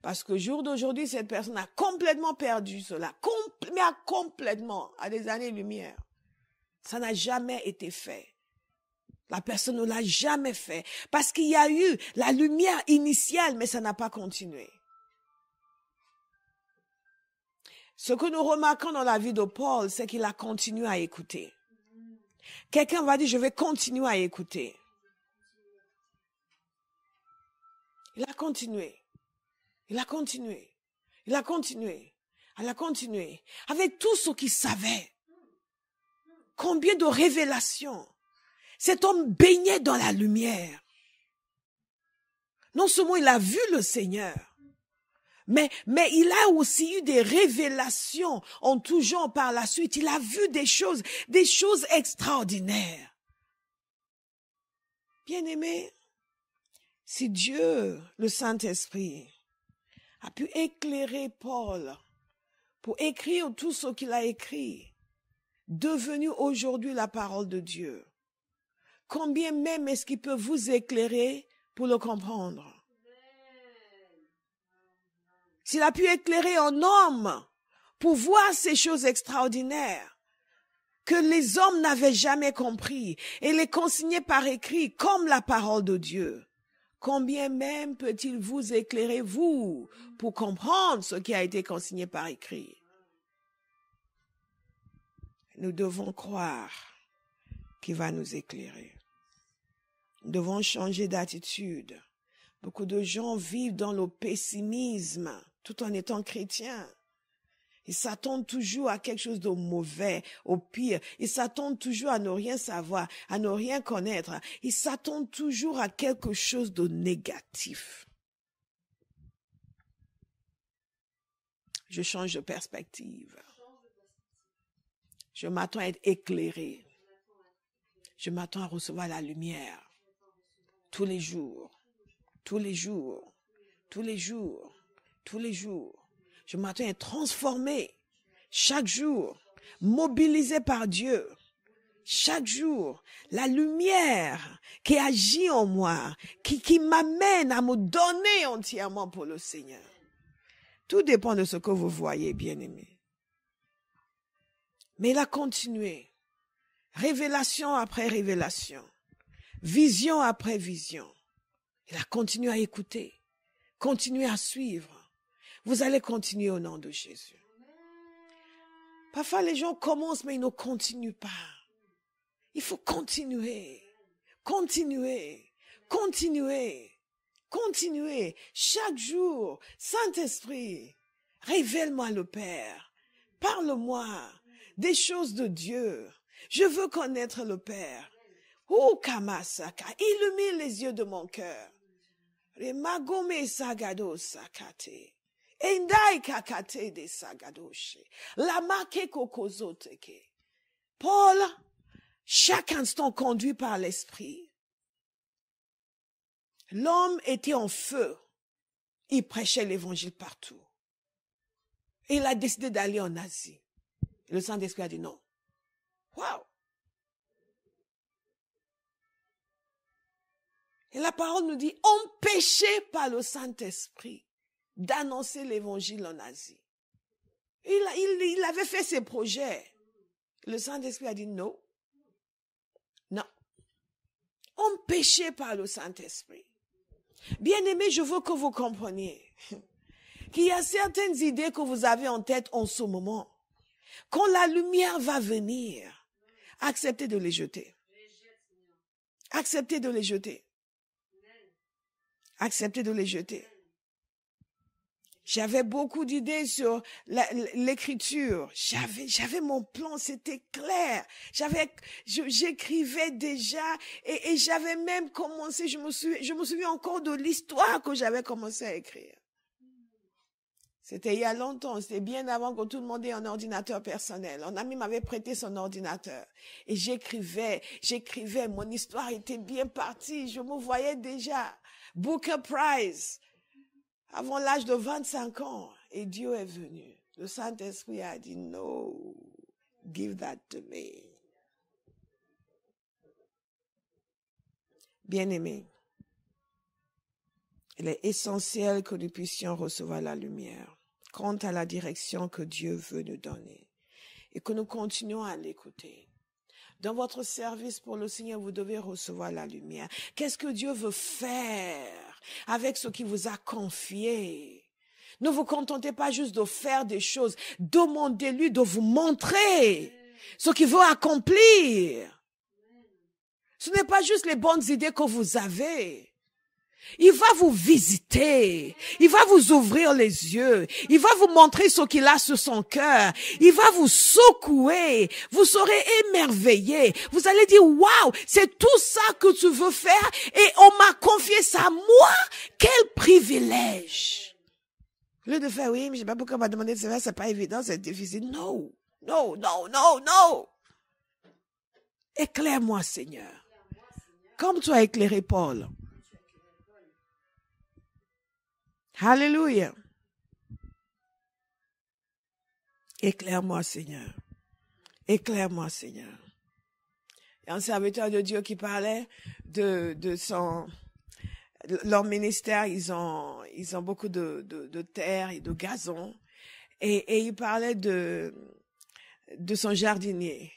Parce que jour d'aujourd'hui, cette personne a complètement perdu cela. Mais complètement, à des années-lumière. Ça n'a jamais été fait. La personne ne l'a jamais fait. Parce qu'il y a eu la lumière initiale, mais ça n'a pas continué. Ce que nous remarquons dans la vie de Paul, c'est qu'il a continué à écouter. Quelqu'un va dire, je vais continuer à écouter. Il a continué. Il a continué. Il a continué. Il a continué. Avec tout ce qu'il savait. Combien de révélations. Cet homme baignait dans la lumière. Non seulement il a vu le Seigneur, mais il a aussi eu des révélations en tout genre par la suite. Il a vu des choses extraordinaires. Bien-aimé, si Dieu, le Saint-Esprit, a pu éclairer Paul pour écrire tout ce qu'il a écrit, devenu aujourd'hui la parole de Dieu, combien même est-ce qu'il peut vous éclairer pour le comprendre? S'il a pu éclairer un homme pour voir ces choses extraordinaires que les hommes n'avaient jamais compris et les consigner par écrit comme la parole de Dieu, combien même peut-il vous éclairer, vous, pour comprendre ce qui a été consigné par écrit? Nous devons croire qu'il va nous éclairer. Nous devons changer d'attitude. Beaucoup de gens vivent dans le pessimisme tout en étant chrétiens. Ils s'attendent toujours à quelque chose de mauvais, au pire. Ils s'attendent toujours à ne rien savoir, à ne rien connaître. Ils s'attendent toujours à quelque chose de négatif. Je change de perspective. Je m'attends à être éclairé. Je m'attends à recevoir la lumière. Tous les jours. Tous les jours. Tous les jours. Tous les jours. Je m'attends à être transformé chaque jour, mobilisé par Dieu. Chaque jour, la lumière qui agit en moi, qui m'amène à me donner entièrement pour le Seigneur. Tout dépend de ce que vous voyez, bien-aimés. Mais il a continué, révélation après révélation, vision après vision. Il a continué à écouter, continué à suivre. Vous allez continuer au nom de Jésus. Parfois, les gens commencent, mais ils ne continuent pas. Il faut continuer, continuer, continuer, continuer. Chaque jour, Saint-Esprit, révèle-moi le Père. Parle-moi des choses de Dieu. Je veux connaître le Père. Oh, Kamasaka, illumine les yeux de mon cœur. Remagome sagado sakate. Endai kakate de sagadoshe. Lamake kokozoteke. Paul, chaque instant conduit par l'Esprit. L'homme était en feu. Il prêchait l'évangile partout. Et il a décidé d'aller en Asie. Le Saint-Esprit a dit non. Waouh! Et la parole nous dit, empêché par le Saint-Esprit d'annoncer l'évangile en Asie. Il avait fait ses projets. Le Saint-Esprit a dit non. Non. Empêché par le Saint-Esprit. Bien-aimés, je veux que vous compreniez qu'il y a certaines idées que vous avez en tête en ce moment. Quand la lumière va venir, acceptez de les jeter. Acceptez de les jeter. Acceptez de les jeter. J'avais beaucoup d'idées sur l'écriture. J'avais mon plan, c'était clair. J'écrivais déjà et j'avais même commencé, je me souviens encore de l'histoire que j'avais commencé à écrire. C'était il y a longtemps, c'était bien avant que tout le monde ait un ordinateur personnel. Un ami m'avait prêté son ordinateur et j'écrivais, mon histoire était bien partie, je me voyais déjà. Booker Prize, avant l'âge de 25 ans, et Dieu est venu. Le Saint-Esprit a dit, no, give that to me. Bien-aimés, il est essentiel que nous puissions recevoir la lumière quant à la direction que Dieu veut nous donner et que nous continuons à l'écouter. Dans votre service pour le Seigneur, vous devez recevoir la lumière. Qu'est-ce que Dieu veut faire avec ce qu'il vous a confié? Ne vous contentez pas juste de faire des choses. Demandez-lui de vous montrer ce qu'il veut accomplir. Ce n'est pas juste les bonnes idées que vous avez. Il va vous visiter. Il va vous ouvrir les yeux. Il va vous montrer ce qu'il a sur son cœur. Il va vous secouer. Vous serez émerveillés. Vous allez dire, waouh, c'est tout ça que tu veux faire et on m'a confié ça à moi. Quel privilège. Au lieu de faire, oui, mais je sais pas pourquoi on m'a demandé de faire, c'est pas évident, c'est difficile. Non, non, non, non, non. Éclaire-moi, Seigneur. Comme tu as éclairé Paul. Alléluia. Éclaire-moi, Seigneur. Éclaire-moi, Seigneur. Il y a un serviteur de Dieu qui parlait de leur ministère, ils ont beaucoup de terre et de gazon. Et il parlait de son jardinier.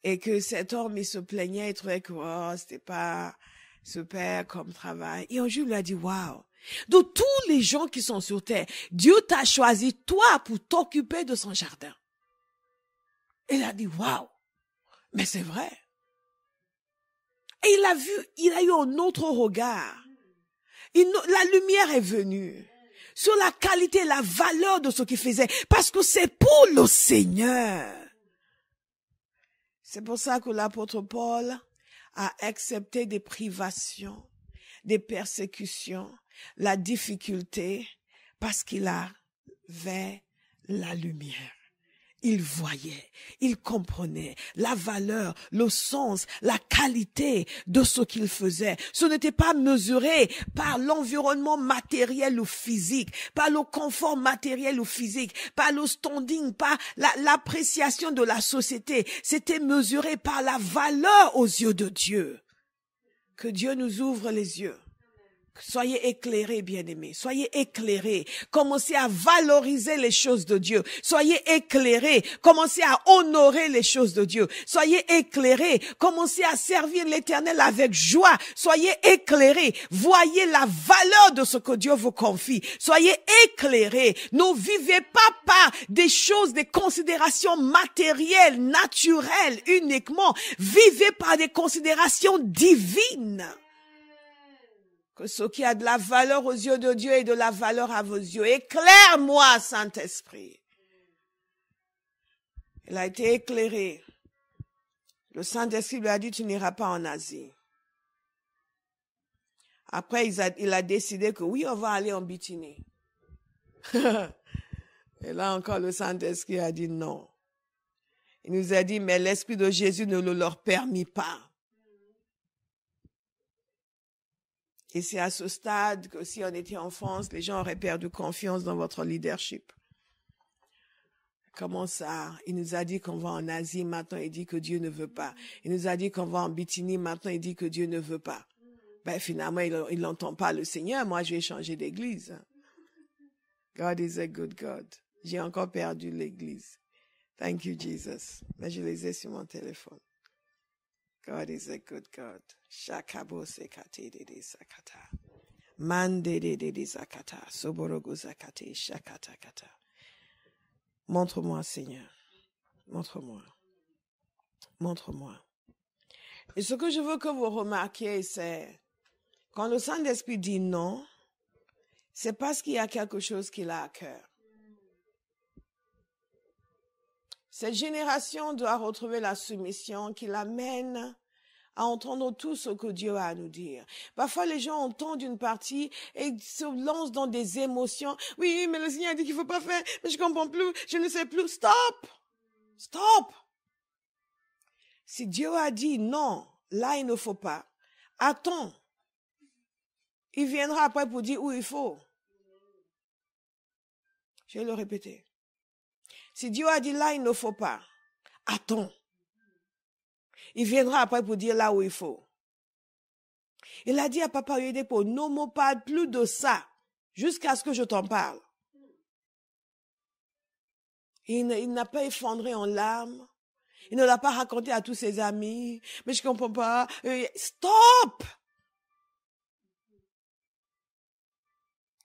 Et que cet homme, il se plaignait, il trouvait que, oh, c'était pas super comme travail. Et un jour, il lui a dit, waouh. De tous les gens qui sont sur terre, Dieu t'a choisi toi pour t'occuper de son jardin. Et il a dit, waouh, mais c'est vrai. Et il a eu un autre regard. La lumière est venue sur la qualité, la valeur de ce qu'il faisait, parce que c'est pour le Seigneur. C'est pour ça que l'apôtre Paul a accepté des privations, des persécutions, la difficulté, parce qu'il avait la lumière. Il voyait, il comprenait la valeur, le sens, la qualité de ce qu'il faisait. Ce n'était pas mesuré par l'environnement matériel ou physique, par le confort matériel ou physique, par le standing, par l'appréciation de la société. C'était mesuré par la valeur aux yeux de Dieu. Que Dieu nous ouvre les yeux. Soyez éclairés, bien-aimés. Soyez éclairés. Commencez à valoriser les choses de Dieu. Soyez éclairés. Commencez à honorer les choses de Dieu. Soyez éclairés. Commencez à servir l'Éternel avec joie. Soyez éclairés. Voyez la valeur de ce que Dieu vous confie. Soyez éclairés. Ne vivez pas par des choses, des considérations matérielles, naturelles uniquement. Vivez par des considérations divines. Que ce qui a de la valeur aux yeux de Dieu ait de la valeur à vos yeux. Éclaire-moi, Saint-Esprit. Il a été éclairé. Le Saint-Esprit lui a dit, tu n'iras pas en Asie. Après, il a décidé que oui, on va aller en Bithynie. Et là encore, le Saint-Esprit a dit non. Il nous a dit, mais l'Esprit de Jésus ne le leur permit pas. Et c'est à ce stade que si on était en France, les gens auraient perdu confiance dans votre leadership. Comment ça? Il nous a dit qu'on va en Asie, maintenant il dit que Dieu ne veut pas. Il nous a dit qu'on va en Bithynie, maintenant il dit que Dieu ne veut pas. Ben finalement, il n'entend pas le Seigneur. Moi, je vais changer d'église. God is a good God. J'ai encore perdu l'église. Thank you, Jesus. Mais je les ai sur mon téléphone. God is a good God. Shakabo sekate de sakata. Mande de zakata. Soborogo zakate. Shakata kata. Montre-moi, Seigneur. Montre-moi. Montre-moi. Et ce que je veux que vous remarquiez, c'est quand le Saint-Esprit dit non, c'est parce qu'il y a quelque chose qu'il a à cœur. Cette génération doit retrouver la soumission qui l'amène à entendre tout ce que Dieu a à nous dire. Parfois, les gens entendent une partie et se lancent dans des émotions. Oui, mais le Seigneur a dit qu'il ne faut pas faire, mais je ne comprends plus, je ne sais plus. Stop! Stop! Si Dieu a dit non, là, il ne faut pas. Attends. Il viendra après pour dire où il faut. Je vais le répéter. Si Dieu a dit là, il ne faut pas. Attends. Il viendra après pour dire là où il faut. Il a dit à Papa Oyedepo, ne me parle plus de ça jusqu'à ce que je t'en parle. Il n'a pas effondré en larmes. Il ne l'a pas raconté à tous ses amis. Mais je comprends pas. Stop!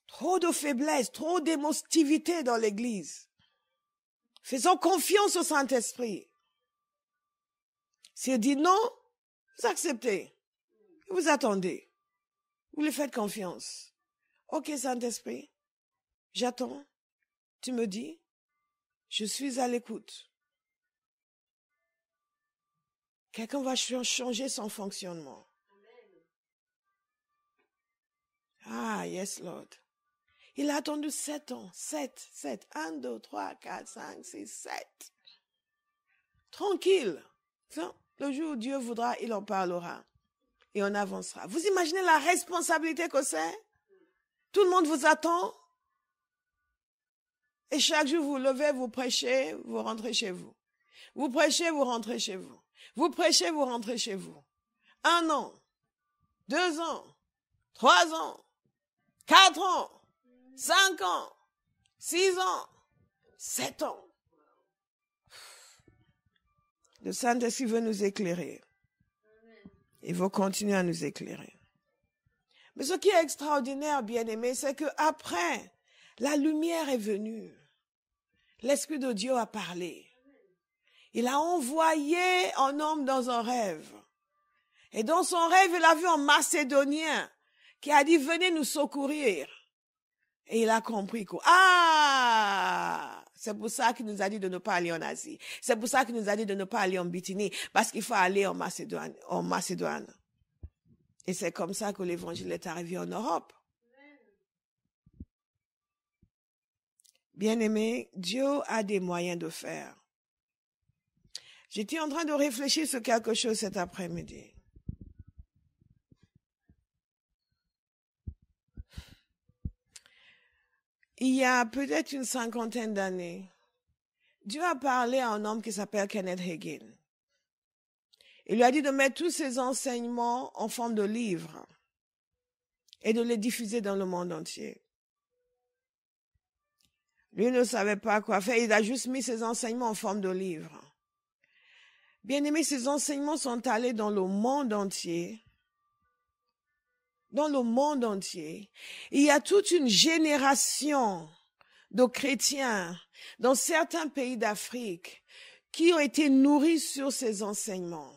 Trop de faiblesse, trop d'émotivité dans l'église. Faisons confiance au Saint-Esprit. S'il dit non, vous acceptez. Vous attendez. Vous lui faites confiance. Ok, Saint-Esprit, j'attends. Tu me dis, je suis à l'écoute. Quelqu'un va changer son fonctionnement. Ah, yes, Lord. Il a attendu 7 ans. 7. 1, 2, 3, 4, 5, 6, 7. Tranquille. Le jour où Dieu voudra, il en parlera. Et on avancera. Vous imaginez la responsabilité que c'est? Tout le monde vous attend. Et chaque jour, vous levez, vous prêchez, vous rentrez chez vous. Vous prêchez, vous rentrez chez vous. Vous prêchez, vous rentrez chez vous. 1 an, 2 ans, 3 ans, 4 ans, 5 ans, 6 ans, 7 ans. Le Saint-Esprit veut nous éclairer. Il veut continuer à nous éclairer. Mais ce qui est extraordinaire, bien-aimé, c'est que après, la lumière est venue. L'Esprit de Dieu a parlé. Il a envoyé un homme dans un rêve. Et dans son rêve, il a vu un Macédonien qui a dit, venez nous secourir. Et il a compris que, c'est pour ça qu'il nous a dit de ne pas aller en Asie. C'est pour ça qu'il nous a dit de ne pas aller en Bithynie, parce qu'il faut aller en Macédoine. Et c'est comme ça que l'évangile est arrivé en Europe. Bien-aimé, Dieu a des moyens de faire. J'étais en train de réfléchir sur quelque chose cet après-midi. Il y a peut-être une 50aine d'années, Dieu a parlé à un homme qui s'appelle Kenneth Hagin. Il lui a dit de mettre tous ses enseignements en forme de livres et de les diffuser dans le monde entier. Lui ne savait pas quoi faire, il a juste mis ses enseignements en forme de livres. Bien-aimé, ces enseignements sont allés dans le monde entier. Dans le monde entier. Il y a toute une génération de chrétiens dans certains pays d'Afrique qui ont été nourris sur ces enseignements.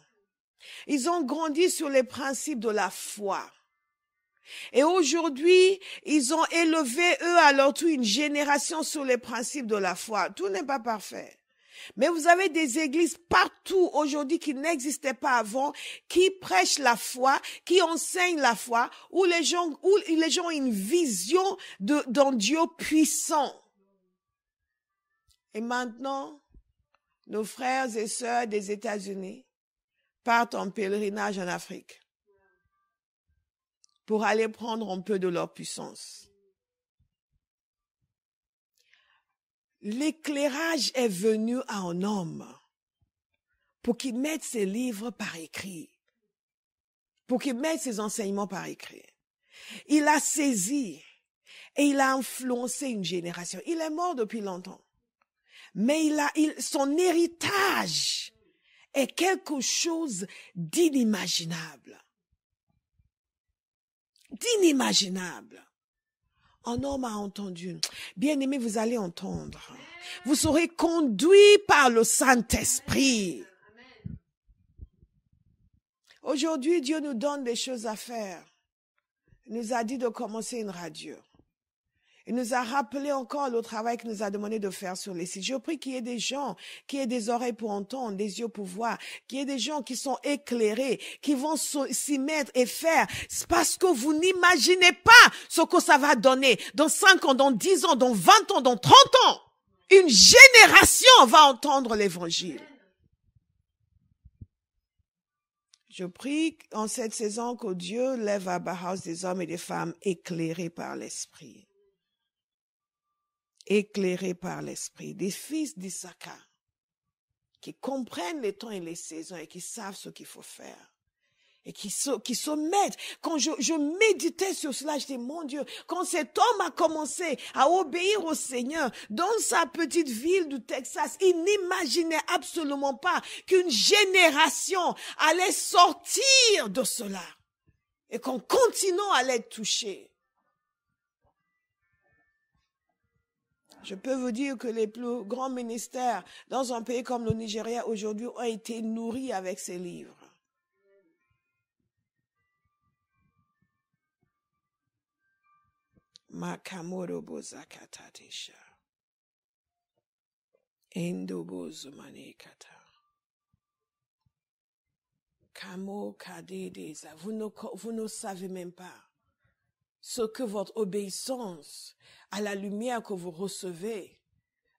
Ils ont grandi sur les principes de la foi. Et aujourd'hui, ils ont élevé, eux, à leur tour, une génération sur les principes de la foi. Tout n'est pas parfait. Mais vous avez des églises partout aujourd'hui qui n'existaient pas avant, qui prêchent la foi, qui enseignent la foi, où les gens ont une vision d'un Dieu puissant. Et maintenant, nos frères et sœurs des États-Unis partent en pèlerinage en Afrique pour aller prendre un peu de leur puissance. L'éclairage est venu à un homme pour qu'il mette ses livres par écrit, pour qu'il mette ses enseignements par écrit. Il a saisi et il a influencé une génération. Il est mort depuis longtemps, mais son héritage est quelque chose d'inimaginable. D'inimaginable. Un homme a entendu. Bien-aimé, vous allez entendre. Vous serez conduit par le Saint-Esprit. Aujourd'hui, Dieu nous donne des choses à faire. Il nous a dit de commencer une radio. Il nous a rappelé encore le travail qu'il nous a demandé de faire sur les sites. Je prie qu'il y ait des gens qui aient des oreilles pour entendre, des yeux pour voir, qu'il y ait des gens qui sont éclairés, qui vont s'y mettre et faire. C'est parce que vous n'imaginez pas ce que ça va donner. Dans 5 ans, dans 10 ans, dans 20 ans, dans 30 ans, une génération va entendre l'évangile. Je prie en cette saison que Dieu lève à Bauhaus des hommes et des femmes éclairés par l'Esprit. éclairés par l'Esprit, des fils d'Issachar, qui comprennent les temps et les saisons et qui savent ce qu'il faut faire. Et qui se mettent. Quand je méditais sur cela, je dis, mon Dieu, quand cet homme a commencé à obéir au Seigneur dans sa petite ville du Texas, il n'imaginait absolument pas qu'une génération allait sortir de cela et qu'un continent allait être touché. Je peux vous dire que les plus grands ministères dans un pays comme le Nigeria aujourd'hui ont été nourris avec ces livres. Makamoro bozakatatisha. Endobozumanekata. Kamo kadedeza. Vous ne savez même pas ce que votre obéissance à la lumière que vous recevez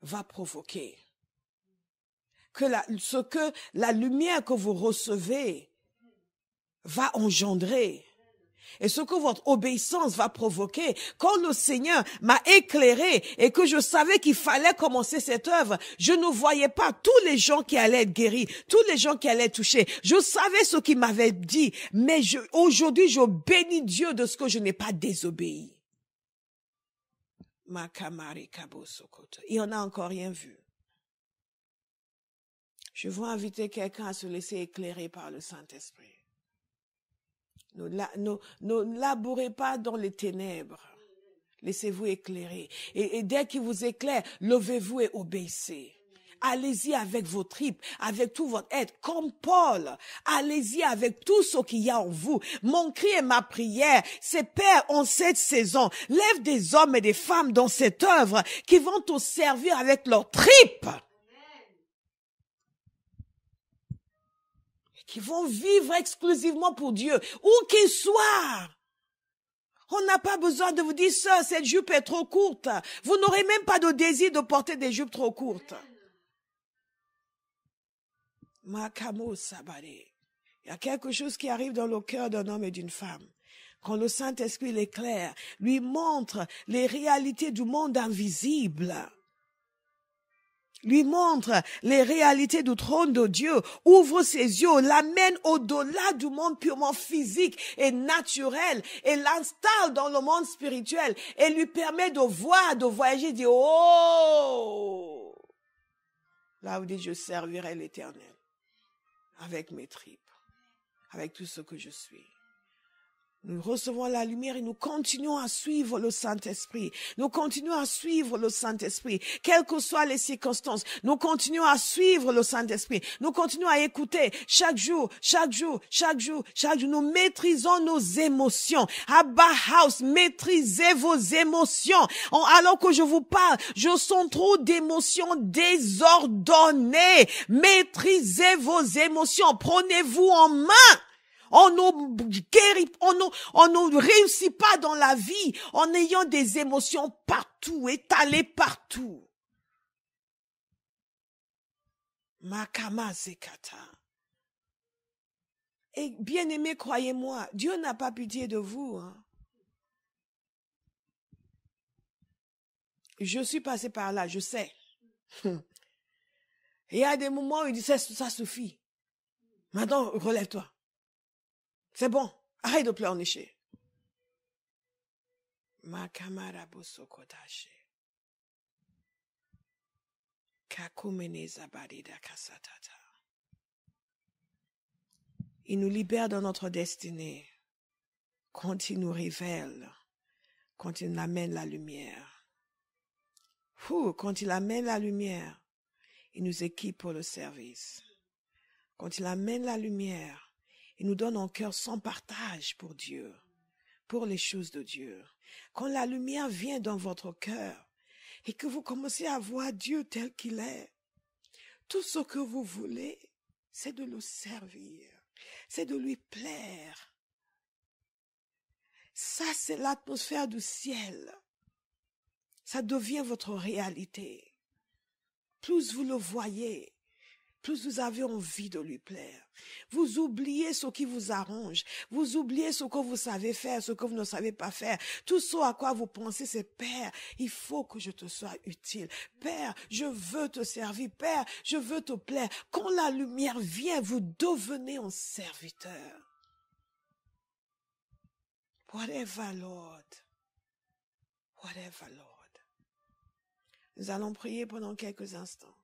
va provoquer. Ce que la lumière que vous recevez va engendrer. Et ce que votre obéissance va provoquer, quand le Seigneur m'a éclairé et que je savais qu'il fallait commencer cette œuvre, je ne voyais pas tous les gens qui allaient être guéris, tous les gens qui allaient être touchés. Je savais ce qu'il m'avait dit, mais aujourd'hui, je bénis Dieu de ce que je n'ai pas désobéi. Il en a encore rien vu. Je veux inviter quelqu'un à se laisser éclairer par le Saint-Esprit. Ne labourez pas dans les ténèbres. Laissez-vous éclairer. Et dès qu'il vous éclaire, levez-vous et obéissez. Allez-y avec vos tripes, avec tout votre être, comme Paul. Allez-y avec tout ce qu'il y a en vous. Mon cri et ma prière, c'est Père, en cette saison, lève des hommes et des femmes dans cette œuvre qui vont te servir avec leurs tripes. Qui vont vivre exclusivement pour Dieu, où qu'ils soient. On n'a pas besoin de vous dire, sœur, cette jupe est trop courte. Vous n'aurez même pas de désir de porter des jupes trop courtes. Makamo sabare. Il y a quelque chose qui arrive dans le cœur d'un homme et d'une femme. Quand le Saint-Esprit l'éclaire, lui montre les réalités du monde invisible. Lui montre les réalités du trône de Dieu, ouvre ses yeux, l'amène au-delà du monde purement physique et naturel et l'installe dans le monde spirituel et lui permet de voir, de voyager, de dire, oh! Là, vous dites, je servirai l'Éternel avec mes tripes, avec tout ce que je suis. Nous recevons la lumière et nous continuons à suivre le Saint-Esprit. Nous continuons à suivre le Saint-Esprit. Quelles que soient les circonstances, nous continuons à suivre le Saint-Esprit. Nous continuons à écouter chaque jour, chaque jour, chaque jour, chaque jour. Nous maîtrisons nos émotions. Abba House, maîtrisez vos émotions. Alors que je vous parle, je sens trop d'émotions désordonnées. Maîtrisez vos émotions. Prenez-vous en main. On ne réussit pas dans la vie en ayant des émotions partout, étalées partout. Makama zekata. Et bien aimé, croyez-moi, Dieu n'a pas pitié de vous. Hein. Je suis passée par là, je sais. Et il y a des moments où il dit, ça suffit. Maintenant, relève-toi. C'est bon, arrête de pleurnicher. Ma kamara bosokotache. Kakumene zabadida kasatata. Il nous libère dans notre destinée. Quand il nous révèle, quand il amène la lumière. Quand il amène la lumière, il nous équipe pour le service. Quand il amène la lumière, il nous donne un cœur sans partage pour Dieu, pour les choses de Dieu. Quand la lumière vient dans votre cœur et que vous commencez à voir Dieu tel qu'il est, tout ce que vous voulez, c'est de le servir, c'est de lui plaire. Ça, c'est l'atmosphère du ciel. Ça devient votre réalité. Plus vous le voyez, plus vous avez envie de lui plaire. Vous oubliez ce qui vous arrange. Vous oubliez ce que vous savez faire, ce que vous ne savez pas faire. Tout ce à quoi vous pensez, c'est Père, il faut que je te sois utile. Père, je veux te servir. Père, je veux te plaire. Quand la lumière vient, vous devenez un serviteur. Whatever, Lord. Whatever, Lord. Nous allons prier pendant quelques instants.